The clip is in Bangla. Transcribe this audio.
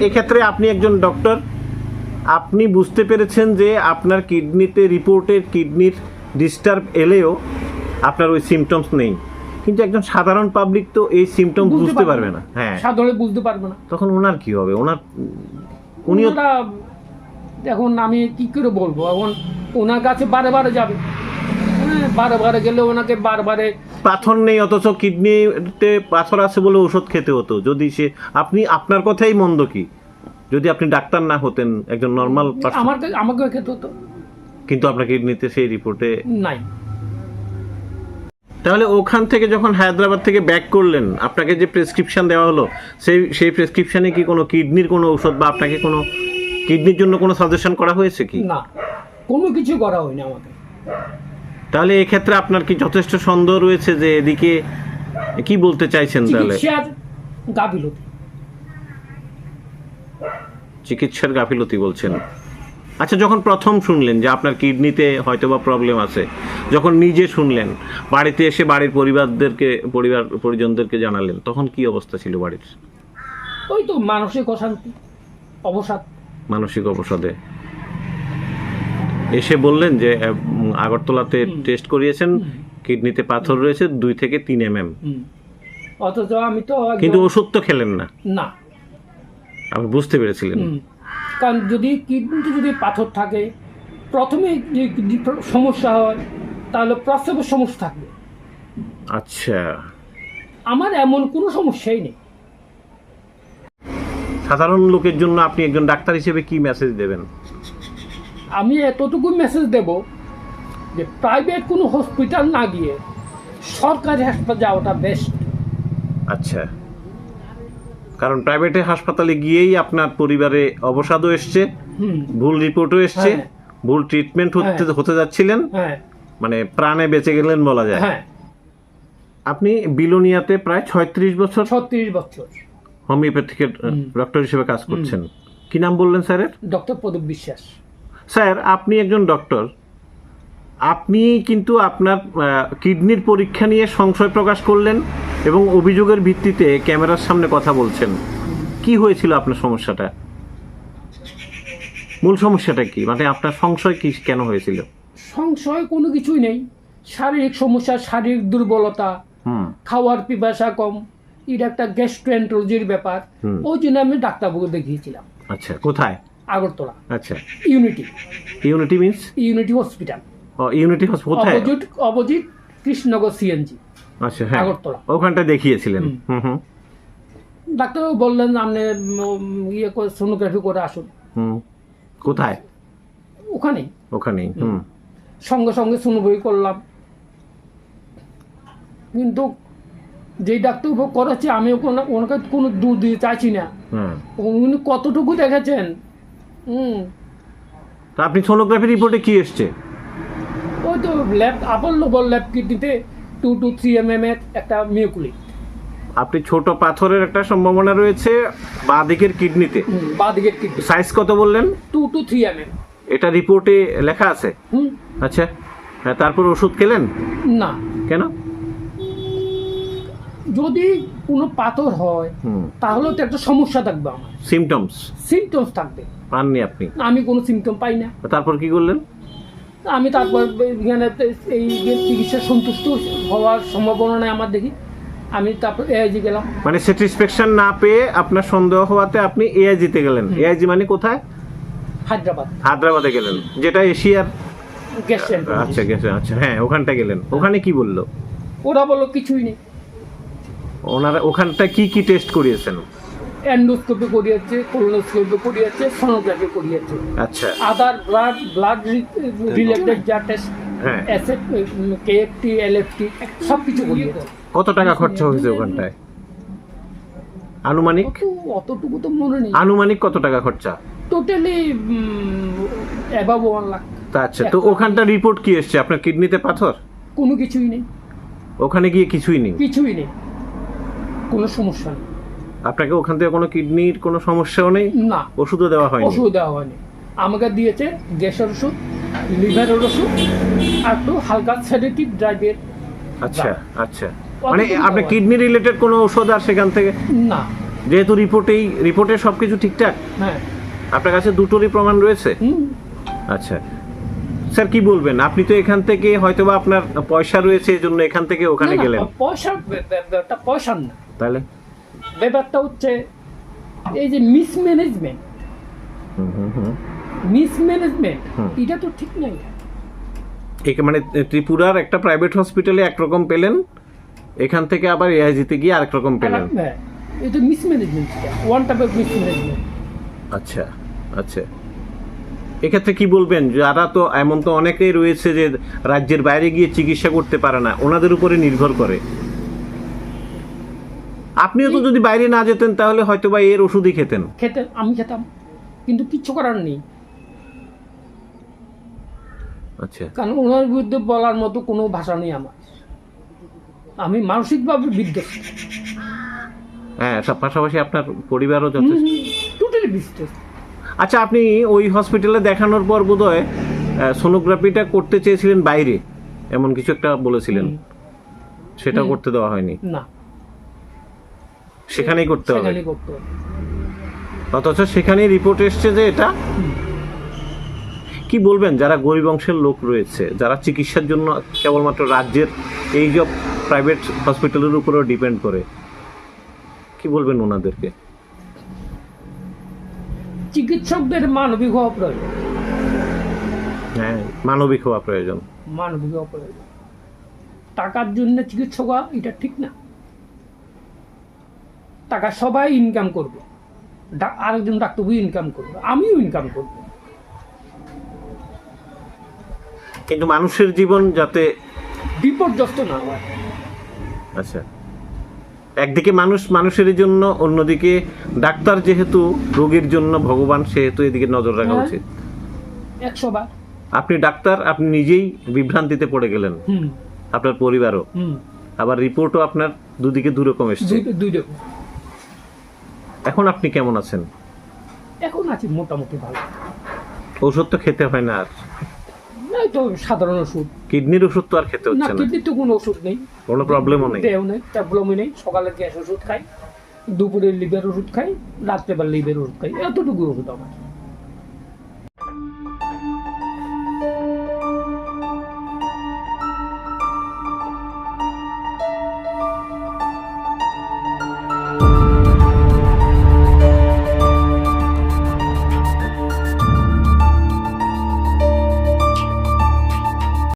এক্ষেত্রে আপনি একজন ডক্টর, আপনি বুঝতে পেরেছেন যে আপনার কিডনিতে রিপোর্টের কিডনির ডিস্টার্ব এলেও আপনার ওই সিমটমস নেই, কিন্তু একজন সাধারণ পাবলিক তো এই সিমটম বুঝতে পারবে না। হ্যাঁ, সাধারণ বুঝতে পারবে না। তখন ওনার কি হবে? উনিও এখন আমি কি করে বলবো, এখন ওনার কাছে বারে বারে যাবে, বারে বারে গেলে ওনাকে বারবারে পাথর নেই অথচ কিডনিতে পাথর আছে বলে ওষুধ খেতে হতো। যদি সে আপনার কথাই মন্দ কি, যদি আপনি ডাক্তার না হতেন, একজন নর্মাল আমাকে খেতে হতো, কিন্তু আপনার কিডনিতে সেই রিপোর্টে নাই। তাহলে ওখান থেকে যখন হায়দ্রাবাদ থেকে ব্যাক করলেন, আপনাকে যে প্রেসক্রিপশন দেওয়া হলো সেই প্রেসক্রিপশনে কি কোনো কিডনির কোনো ঔষধ বা আপনাকে কোনো কিডনির জন্য কোনো সাজেশন করা হয়েছে কি? না, কোনো কিছু করা হয়নি আমাকে। তাহলে এক্ষেত্রে আপনার কি যথেষ্ট সন্দেহ রয়েছে যে এদিকে কি বলতে চাইছেন? তাহলে চিকিৎসার গাফিলতি বলছেন। আচ্ছা, যখন প্রথম শুনলেন যে আপনার কিডনিতে হয়তোবা প্রবলেম আছে, যখন নিজে শুনলেন, বাড়িতে এসে বাড়ির পরিজনদেরকে জানালেন, তখন কি অবস্থা ছিল বাড়ির? ওই তো মানসিক অশান্তি, অবসাদ। মানসিক অবসাদে এসে বললেন যে আগরতলাতে টেস্ট করিয়েছেন, কিডনিতে পাথর রয়েছে 2 থেকে 3 mm, অথচ আমি তো কিন্তু ওষুধ তো খেলেন না। না, আপনি বুঝতে পেরেছিলেন। কারণ যদি কিডনিতে যদি পাথর থাকে, প্রথমে যে সমস্যা হয় তাহলে প্রস্রাবের সমস্যা থাকবে। আচ্ছা, আমার এমন কোনো সমস্যাই নেই। সাধারণ লোকের জন্য আপনি একজন ডাক্তার হিসেবে কি মেসেজ দেবেন? আমি এতটুকু মেসেজ দেব যে প্রাইভেট কোনো হসপিটাল না গিয়ে সরকারি হাসপাতাল যাওয়াটা বেস্ট। আচ্ছা, কারণ প্রাইভেটে হাসপাতালে গিয়েই আপনার পরিবারে অবসাদও এসছে, ভুল রিপোর্টও এসছে, ভুল ট্রিটমেন্ট হতে যাচ্ছিলেন, মানে প্রাণে বেঁচে গেলেন বলা যায়। আপনি বিলোনিয়াতে প্রায় 36 বছর হোমিওপ্যাথিকের ডক্টর হিসেবে কাজ করছেন। কি নাম বললেন স্যারের? ডক্টর প্রদীপ বিশ্বাস। স্যার, আপনি একজন ডক্টর, আপনি কিন্তু আপনার কিডনির পরীক্ষা নিয়ে সংশয় প্রকাশ করলেন এবং অভিযোগের ভিত্তিতে ক্যামেরার সামনে কথা বলছেন। কি হয়েছিল আপনার সমস্যাটা? মূল সমস্যাটা কি, মানে আপনার সংশয় কি, কেন হয়েছিল? সংশয় কোনো কিছুই নেই, শারীরিক সমস্যা, শারীরিক দুর্বলতা, খাওয়ার পিপাসা কম, এটা একটা গ্যাস্ট্রোএন্টারোলজির ব্যাপার। ওই জন্য আমি ডাক্তারবাবুকে দেখিয়েছিলাম। আচ্ছা, কোথায়? আগরতলা। আচ্ছা, unity means unity hospital. Unity hospital opposite Krishnanagar CNG. আচ্ছা, হ্যাঁ, আগরতলা। ওখানটা দেখিয়েছিলেন। ডাক্তারবাবু বললেন আপনি সোনোগ্রাফি করে আসুন। কোথায়? ওখানেই। সঙ্গে সঙ্গে সোনোগ্রাফি করলাম, কিন্তু যে ডাক্তারবাবু করাচ্ছে আমি ওনাকে কোনো দূর দিয়ে চাইছি না। উনি কতটুকু দেখেছেন। আপনি সোনোগ্রাফি রিপোর্টে কি এসছে? ওই তো আপল্লো ল্যাব কিডনিতে 2 to 3 mm এর একটা মিউকুলিট। আপনি ছোট পাথরের একটা সম্ভাবনা রয়েছে বাঁদিকের কিডনিতে। বাঁদিকের কিডনি সাইজ কত বললেন? 2 to 3 mm। এটা রিপোর্টে লেখা আছে? আচ্ছা, হ্যাঁ, তারপর ওষুধ খেলেন না? কেন? যদি কোনো পাথর হয় তাহলে তো একটা সমস্যা থাকবে, আমার সিমটমস থাকবে। পাননি আপনি? আমি কোনো সিমটম পাই না। তারপর কি করলেন? আমি তারপর এখানে এই চিকিৎসা সন্তুষ্ট হওয়ার সম্ভাবনা নেই আমার, দেখি আমি তারপর এআইজি গেলাম। মানে স্যাটিসফ্যাকশন না পেয়ে আপনার সন্দেহ হওয়াতে আপনি এআইজিতে গেলেন। এআইজি মানে কোথায়? হায়দ্রাবাদে গেলেন, যেটা এশিয়ার গ্যাস। আচ্ছা, হ্যাঁ, ওখানটা গেলেন। ওখানে কি বললো? ওরা বললো কিছুই নেই। ওনারা ওখানটা কি টেস্ট করিয়েছেন? এন্ডোস্কোপি করিয়েছে, কোলোনোস্কোপি করিয়েছে, সোনোগ্রাফি করিয়েছে। আচ্ছা, আদার ব্লাড রিলেটেড যা টেস্ট, অ্যাসিড, কেএফটি, এলএফটি সব কিছু করিয়েছে। কত টাকা খরচা হয়েছে ওখানটায় আনুমানিক? অতটুকু তো মনে নেই। আনুমানিক কত টাকা খরচা? Totally above 1 lakh. আচ্ছা, তো ওখানটা রিপোর্ট কি এসছে? আপনার কিডনিতে পাথর? কোনো কিছুই নেই। ওখানে গিয়ে কিছুই নেই? কোনো সমস্যা নেই। আপনাকে ওখান থেকে কোনো কিডনির কোনো সমস্যাও নেই? না। ওষুধও দেওয়া হয়নি? আমাকে দিয়েছে গ্যাসের ওষুধ, লিভারের ওষুধ, আর একটু হালকা সেডেটিভ ড্রাইভের। আচ্ছা, মানে আপনার কিডনি রিলেটেড কোনো ওষুধ আর সেখান থেকে? না, যেহেতু রিপোর্টে সবকিছু ঠিকঠাক, হ্যাঁ। আপনার কাছে দুটোরই প্রমাণ রয়েছে। হুম। আচ্ছা স্যার, কি বলবেন? আপনি তো এখান থেকে হয়তোবা আপনার পয়সা রয়েছে এই জন্য এখান থেকে ওখানে না, গেলেন, ব্যাপারটা পয়সার না, তাহলে ব্যাপারটা হচ্ছে এই যে মিসম্যানেজমেন্ট, এটা তো ঠিক নাই। মানে ত্রিপুরার একটা প্রাইভেট হসপিটালে একরকম পেলেন, এখান থেকে আবার এআইজিতে গিয়ে আরেক রকম পেলেন। হ্যাঁ, এটা mismanagement, one type of mismanagement. আচ্ছা আচ্ছা, এক্ষেত্রে কি বলবেন? যারা তো এমন তো অনেকেই রয়েছে যে রাজ্যের বাইরে গিয়ে চিকিৎসা করতে পারে না, ওনাদের উপরে নির্ভর করে। আপনিও তো যদি বাইরে না যেতেন তাহলে হয়তো বা এর ওষুধই খেতেন। আমি খেতাম, কিন্তু কিচ্ছু করার নেই। আচ্ছা, কারণ ওনার বিরুদ্ধে বলার মতো কোনো ভাষা নেই আমার। আমি মানসিকভাবে বিধ্বস্ত। হ্যাঁ, সব পাশাপাশি আপনার পরিবারও যথেষ্ট। টোটালি বিধ্বস্ত। আচ্ছা, আপনি ওই হসপিটালে দেখানোর পর বোধহয় সোনোগ্রাফিটা করতে চেয়েছিলেন বাইরে, এমন কিছু একটা বলেছিলেন, সেটা করতে দেওয়া হয়নি? না, সেখানেই করতে হবে। সেখানেই করতে হবে। অথচ সেখানেই রিপোর্ট এসছে যে এটা। কি বলবেন যারা গরিব অংশের লোক রয়েছে, যারা চিকিৎসার জন্য কেবলমাত্র রাজ্যের এই সব প্রাইভেট হসপিটালের উপরেও ডিপেন্ড করে, কি বলবেন ওনাদেরকে? চিকিৎসকদের মানবিক হওয়া প্রয়োজন। হ্যাঁ, মানবিক হওয়া প্রয়োজন। মানবিক হওয়া প্রয়োজন। টাকার জন্য চিকিৎসক হওয়া এটা ঠিক না। টাকা সবাই ইনকাম করবে, আরেকজন ডাক্তারও ইনকাম করবে, আমিও ইনকাম করবো, কিন্তু মানুষের জীবন যাতে বিপর্যস্ত না হয়। আচ্ছা, একদিকে মানুষের জন্য, অন্যদিকে ডাক্তার যেহেতু রোগীর জন্য ভগবান, সেহেতু এদিকে নজর রাখা উচিত। 100 বার। আপনি ডাক্তার, আপনি নিজেই বিভ্রান্তিতে পড়ে গেলেন, আপনার পরিবারও, আবার রিপোর্টও আপনার দুদিকে দুরকম এসছে। এখন আপনি কেমন আছেন? এখন আছি মোটামুটি ভালো। ওষুধ তো খেতে হয় না আর? এই তো সাধারণ ওষুধ। কিডনির ওষুধ তো আর খেতে না, হচ্ছে না? কিডনির তো কোনো ওষুধ নেই, কোনো প্রবলেমও নেই। প্রবলেমই নেই। সকালে গ্যাস ওষুধ খাই, দুপুরে লিভার ওষুধ খাই, রাত্রেবেলা লিভার ওষুধ খাই, এতটুকু ওষুধ আমার।